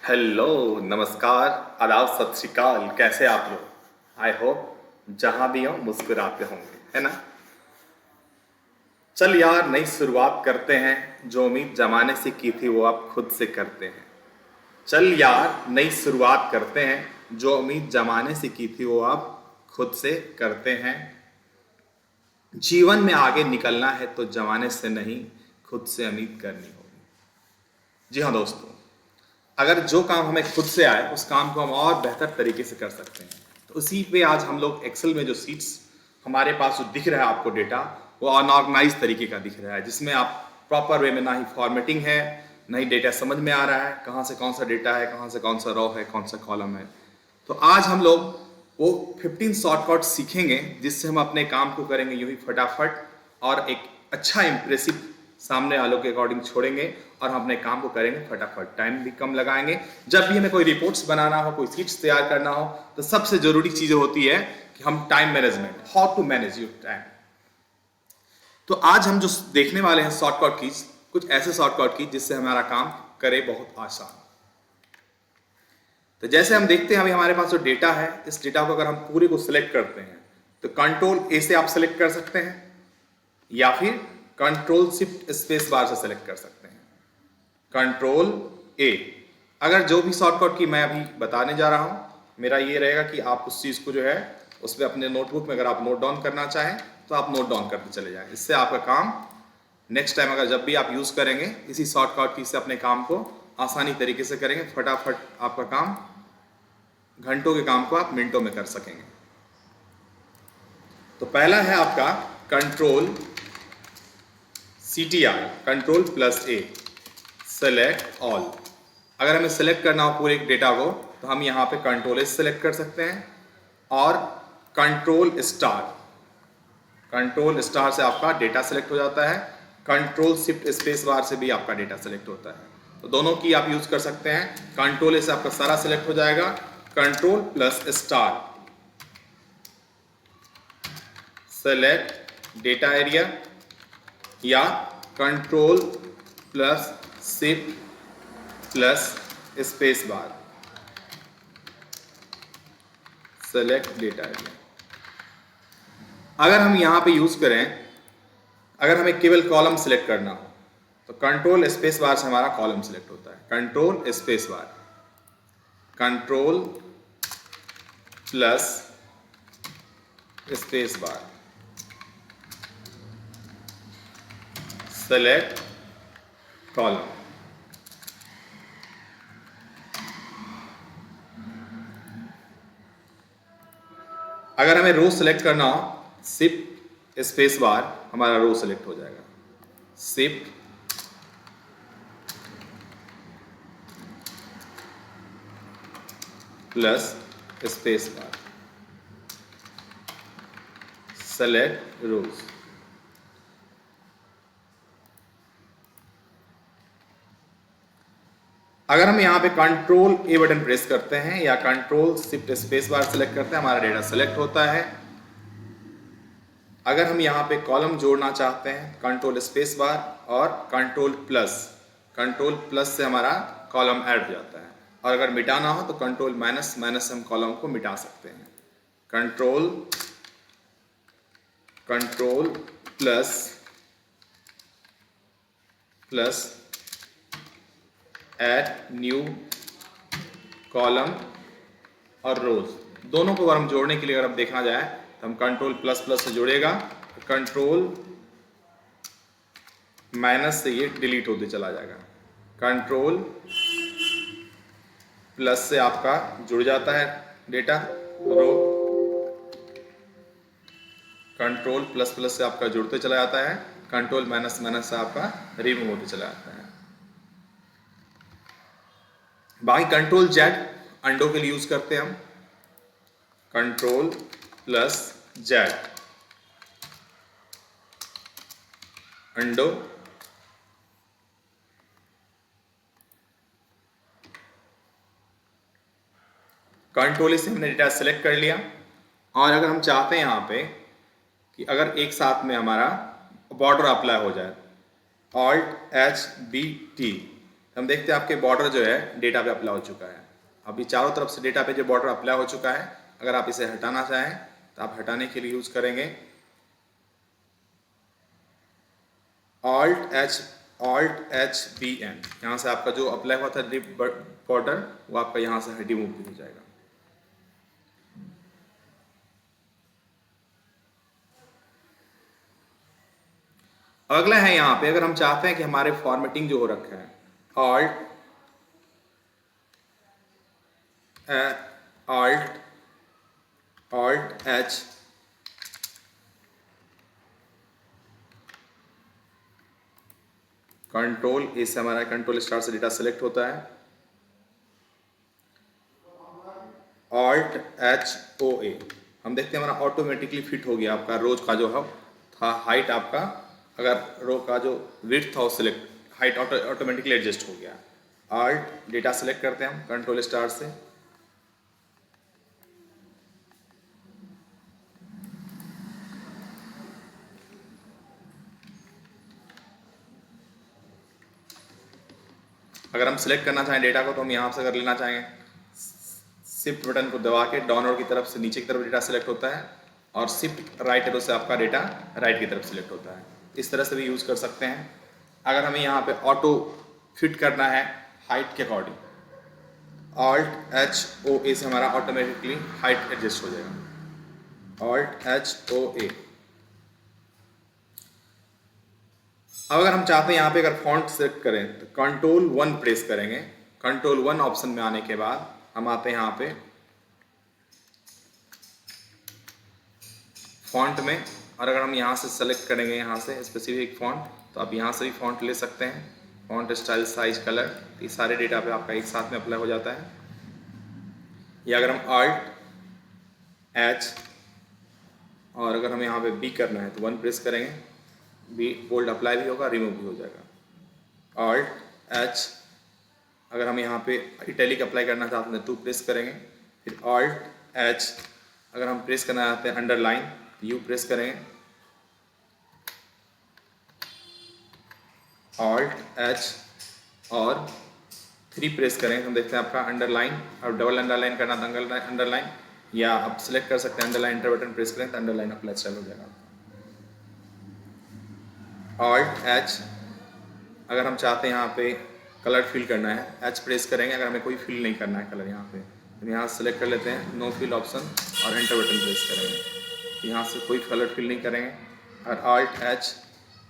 Hello, नमस्कार, आदाब, सत श्री अकाल। कैसे आप लोग? आई होप जहां भी हो मुस्कुराते होंगे, है ना। चल यार, नई शुरुआत करते हैं। जो उम्मीद जमाने से की थी वो आप खुद से करते हैं। चल यार, नई शुरुआत करते हैं। जो उम्मीद जमाने से की थी वो आप खुद से करते हैं। जीवन में आगे निकलना है तो जमाने से नहीं, खुद से उम्मीद करनी होगी। जी हाँ दोस्तों, अगर जो काम हमें खुद से आए उस काम को हम और बेहतर तरीके से कर सकते हैं। तो उसी पे आज हम लोग एक्सेल में जो सीट्स हमारे पास जो दिख रहा है आपको डेटा, वो अनऑर्गेनाइज तरीके का दिख रहा है, जिसमें आप प्रॉपर वे में ना ही फॉर्मेटिंग है, ना ही डेटा समझ में आ रहा है कहाँ से कौन सा डेटा है, कहाँ से कौन सा रो है, कौन सा कॉलम है। तो आज हम लोग वो 15 शॉर्टकट सीखेंगे जिससे हम अपने काम को करेंगे यूं ही फटाफट और एक अच्छा इंप्रेसिव सामने वालों के अकॉर्डिंग छोड़ेंगे और हम अपने काम को करेंगे फटाफट, टाइम भी कम लगाएंगे। जब भी हमें कोई रिपोर्ट्स बनाना हो, कोई शीट्स तैयार करना हो, तो सबसे जरूरी चीज होती है कि हम time management, how to manage your time. तो आज हम जो देखने वाले हैं शॉर्टकट कीज, कुछ ऐसे शॉर्टकट कीज जिससे हमारा काम करे बहुत आसान। तो जैसे हम देखते हैं अभी हमारे पास जो डेटा है, इस डेटा को अगर हम पूरे को सिलेक्ट करते हैं तो कंट्रोल ए से आप सिलेक्ट कर सकते हैं या फिर कंट्रोल शिफ्ट स्पेस बार से सिलेक्ट कर सकते हैं। कंट्रोल ए। अगर जो भी शॉर्टकट की मैं अभी बताने जा रहा हूं, मेरा ये रहेगा कि आप उस चीज को जो है उस पर अपने नोटबुक में अगर आप नोट डाउन करना चाहें तो आप नोट डाउन करते चले जाएं। इससे आपका काम नेक्स्ट टाइम अगर जब भी आप यूज करेंगे इसी शॉर्टकट की से अपने काम को आसानी तरीके से करेंगे, फटाफट आपका काम, घंटों के काम को आप मिनटों में कर सकेंगे। तो पहला है आपका कंट्रोल CTR, कंट्रोल प्लस ए, सेलेक्ट ऑल। अगर हमें सेलेक्ट करना हो पूरे डेटा को तो हम यहाँ पे कंट्रोल एस सेलेक्ट कर सकते हैं और कंट्रोल स्टार, कंट्रोल स्टार से आपका डेटा सेलेक्ट हो जाता है। कंट्रोल शिफ्ट स्पेस बार से भी आपका डेटा सेलेक्ट होता है। तो दोनों की आप यूज कर सकते हैं। कंट्रोल से आपका सारा सेलेक्ट हो जाएगा। Control plus star, select data area, या control plus shift plus space bar, select data area. अगर हम यहां पे यूज करें, अगर हमें केवल कॉलम सिलेक्ट करना हो तो कंट्रोल स्पेस बार से हमारा कॉलम सिलेक्ट होता है। Control space bar, control plus space bar, select column. अगर हमें रो सेलेक्ट करना हो, शिफ्ट स्पेस बार, हमारा रो सेलेक्ट हो जाएगा। Shift plus space bar, select rows. अगर हम यहाँ पे कंट्रोल ए बटन प्रेस करते हैं या control shift space bar select करते हैं, हमारा डेटा सेलेक्ट होता है। अगर हम यहाँ पे कॉलम जोड़ना चाहते हैं, कंट्रोल स्पेस बार और कंट्रोल प्लस से हमारा कॉलम ऐड हो जाता है। और अगर मिटाना हो तो कंट्रोल माइनस, माइनस से हम कॉलम को मिटा सकते हैं। Control plus add new column और रोज, दोनों को अगर हम जोड़ने के लिए अगर हम देखना जाए तो हम कंट्रोल प्लस प्लस से जोड़ेगा, कंट्रोल माइनस से ये डिलीट होते चला जाएगा। कंट्रोल प्लस से आपका जुड़ जाता है डेटा रो, कंट्रोल प्लस प्लस से आपका जुड़ते चला जाता है, कंट्रोल माइनस माइनस से आपका रिमूव होते चला जाता है। बाकी कंट्रोल जेड अंडो के लिए यूज करते हैं हम। कंट्रोल प्लस जेड, अंडो। कंट्रोल से हमने डेटा सेलेक्ट कर लिया और अगर हम चाहते हैं यहाँ पे कि अगर एक साथ में हमारा बॉर्डर अप्लाई हो जाए, ऑल्ट एच बी टी, हम देखते हैं आपके बॉर्डर जो है डेटा पे अप्लाई हो चुका है। अभी चारों तरफ से डेटा पे जो बॉर्डर अप्लाई हो चुका है, अगर आप इसे हटाना चाहें तो आप हटाने के लिए यूज करेंगे Alt+H+B+N। यहाँ से आपका जो अप्लाई हुआ था बॉर्डर वो आपका यहाँ से रिमूव भी हो जाएगा। अगला है यहाँ पे, अगर हम चाहते हैं कि हमारे फॉर्मेटिंग जो हो रखा है Alt+H कंट्रोल, इससे हमारा कंट्रोल स्टार से डेटा सेलेक्ट होता है। Alt+HOA हम देखते हैं हमारा ऑटोमेटिकली फिट हो गया आपका रोज का जो था हाइट आपका, अगर रो का जो विड्थ था वो सिलेक्ट, हाइट ऑटोमेटिकली एडजस्ट हो गया। Alt डेटा सेलेक्ट करते हैं हम कंट्रोल स्टार से, अगर हम सिलेक्ट करना चाहें डेटा को तो हम यहाँ से कर लेना चाहेंगे, शिफ्ट बटन को दबा के डाउनवर्ड की तरफ से नीचे की तरफ डेटा सेलेक्ट होता है और शिफ्ट राइट एरो से आपका डेटा राइट की तरफ सेलेक्ट होता है। इस तरह से भी यूज़ कर सकते हैं। अगर हमें यहाँ पे ऑटो फिट करना है हाइट के अकॉर्डिंग, Alt+HOA से हमारा ऑटोमेटिकली हाइट एडजस्ट हो जाएगा। Alt+HOA। अब अगर हम चाहते हैं यहाँ पे अगर फॉन्ट सेलेक्ट करें तो Ctrl+1 प्रेस करेंगे। Ctrl+1 ऑप्शन में आने के बाद हम आते हैं यहाँ पे फॉन्ट में, और अगर हम यहाँ से सेलेक्ट करेंगे यहाँ से स्पेसिफिक फॉन्ट तो आप यहाँ से भी फॉन्ट ले सकते हैं। फॉन्ट स्टाइल, साइज, कलर, ये सारे डेटा पे आपका एक साथ में अप्लाई हो जाता है। या अगर हम Alt+H और अगर हमें यहाँ पे B करना है तो 1 प्रेस करेंगे, B बोल्ड अप्लाई भी होगा, रिमूव भी हो जाएगा। Alt+H अगर हम यहाँ पे इटैलिक अप्लाई करना चाहते हैं 2 प्रेस करेंगे। फिर Alt+H अगर हम प्रेस करना चाहते हैं अंडरलाइन U प्रेस करेंगे। Alt+H और 3 प्रेस करेंगे, हम देखते हैं आपका अंडरलाइन, और डबल अंडरलाइन करना था अंडरलाइन, या आप सिलेक्ट कर सकते हैं अंडरलाइन, इंटर बटन प्रेस करें तो अंडरलाइन अप्लाई चालू हो जाएगा। Alt+H अगर हम चाहते हैं यहाँ पे कलर फिल करना है, H प्रेस करेंगे। अगर हमें कोई फिल नहीं करना है कलर यहाँ पे तो यहाँ सेलेक्ट कर लेते हैं नो फिल ऑप्शन और एंटर बटन प्रेस करेंगे, यहाँ से कोई कलर फिल नहीं करेंगे। और Alt+H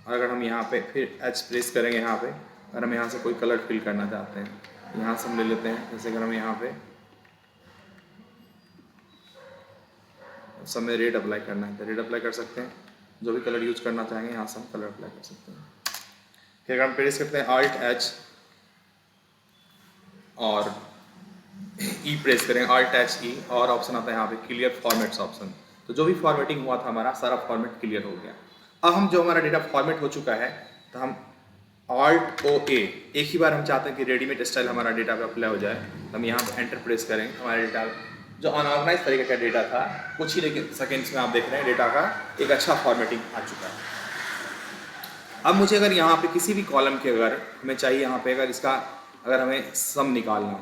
अगर हम यहाँ पे फिर H प्रेस करेंगे, यहाँ पे अगर हम यहाँ से कोई कलर फिल करना चाहते हैं यहाँ से हम ले लेते हैं। जैसे अगर हम यहाँ पे सब में रेड अप्लाई करना है तो रेड अप्लाई कर सकते हैं, जो भी कलर यूज करना चाहेंगे यहाँ से हम कलर अप्लाई कर सकते हैं। फिर अगर हम प्रेस करते हैं Alt+H और E प्रेस करें, Alt+E और ऑप्शन आता है यहाँ पे क्लियर फॉर्मेट्स ऑप्शन, तो जो भी फॉर्मेटिंग हुआ था हमारा सारा फॉर्मेट क्लियर हो गया। अब हम जो हमारा डेटा फॉर्मेट हो चुका है तो हम Alt+OA एक ही बार हम चाहते हैं कि रेडीमेड स्टाइल हमारा डेटा पे अप्लाई हो जाए तो हम यहाँ पे एंटर प्रेस करेंगे। हमारा डेटा जो अनऑर्गेनाइज तरीके का डेटा था कुछ ही सेकेंड्स में आप देख रहे हैं डेटा का एक अच्छा फॉर्मेटिंग आ चुका है। अब मुझे अगर यहाँ पे किसी भी कॉलम के अगर हमें चाहिए, यहाँ पे अगर इसका अगर हमें सम निकालना हो,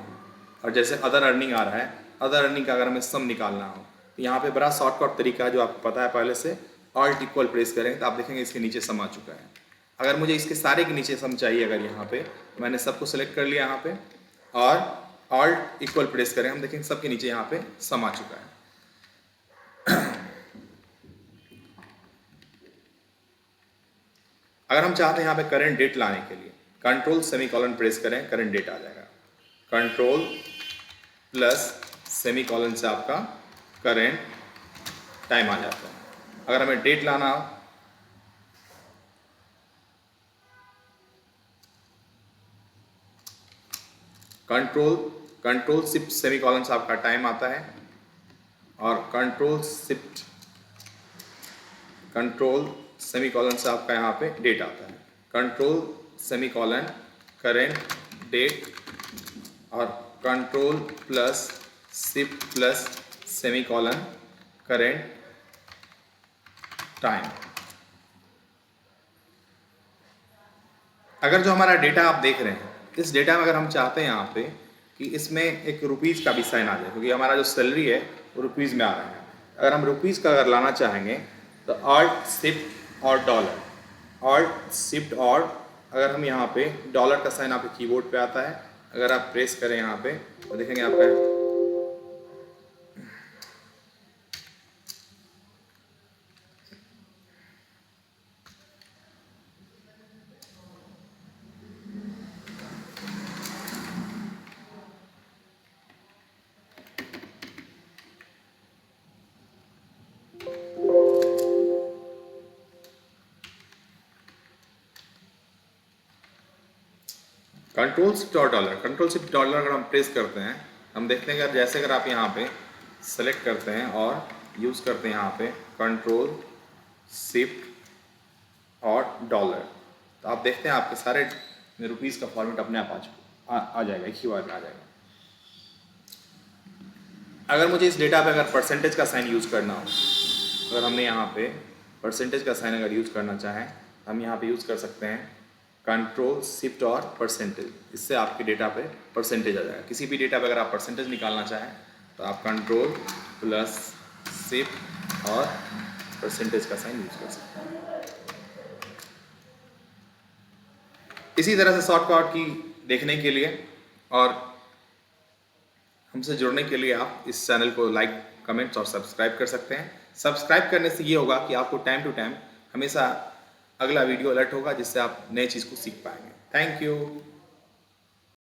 और जैसे अदर अर्निंग आ रहा है, अदर अर्निंग का अगर हमें सम निकालना हो तो यहाँ पे बड़ा शॉर्टकट तरीका है जो आपको पता है पहले से, Alt= प्रेस करेंगे तो आप देखेंगे इसके नीचे सम आ चुका है। अगर मुझे इसके सारे के नीचे सम चाहिए, अगर यहाँ पे मैंने सबको सेलेक्ट कर लिया यहाँ पे और Alt= प्रेस करें, हम देखेंगे सबके नीचे यहाँ पे सम आ चुका है। अगर हम चाहते हैं यहाँ पे करंट डेट लाने के लिए Ctrl+सेमीकोलन प्रेस करें, करंट डेट आ जाएगा। Ctrl+सेमीकोलन से आपका करंट टाइम आ जाता है। अगर हमें डेट लाना हो Ctrl+Shift+सेमीकोलन से आपका टाइम आता है, और Ctrl+सेमीकोलन से आपका यहाँ पे डेट आता है। Ctrl+सेमीकोलन करंट डेट और Ctrl+Shift+सेमीकोलन करंट टाइम। अगर जो हमारा डेटा आप देख रहे हैं इस डेटा में अगर हम चाहते हैं यहाँ पे कि इसमें एक रुपीज़ का भी साइन आ जाए, क्योंकि हमारा जो सैलरी है वो रुपीज़ में आ रहा है। अगर हम रुपीज़ का अगर लाना चाहेंगे तो ऑल्ट शिफ्ट और डॉलर, ऑल्ट शिफ्ट और, अगर हम यहाँ पे डॉलर का साइन आपके कीबोर्ड पे आता है, अगर आप प्रेस करें यहाँ पे तो देखेंगे आपका कंट्रोल शिफ्ट और डॉलर। कंट्रोल शिफ्ट डॉलर अगर हम प्रेस करते हैं, हम देखते हैं कि जैसे अगर आप यहाँ पे सेलेक्ट करते हैं और यूज़ करते हैं यहाँ पे कंट्रोल शिफ्ट और डॉलर, तो आप देखते हैं आपके सारे रुपीज़ का फॉर्मेट अपने आप आ जाएगा, एक ही बार में आ जाएगा। अगर मुझे इस डेटा पे अगर परसेंटेज का साइन यूज़ करना हो, अगर हमने यहाँ पे परसेंटेज का साइन अगर यूज़ करना चाहें, हम यहाँ पे यूज़ कर सकते हैं कंट्रोल शिफ्ट और परसेंटेज। इससे आपके डेटा पे परसेंटेज आ जाएगा। किसी भी डेटा पे अगर आप परसेंटेज निकालना चाहें तो आप कंट्रोल प्लस शिफ्ट और परसेंटेज का साइन यूज़ कर सकते हैं। इसी तरह से शॉर्टकट की देखने के लिए और हमसे जुड़ने के लिए आप इस चैनल को लाइक, कमेंट्स और सब्सक्राइब कर सकते हैं। सब्सक्राइब करने से ये होगा कि आपको टाइम टू टाइम हमेशा अगला वीडियो अलर्ट होगा, जिससे आप नई चीज़ को सीख पाएंगे। Thank you.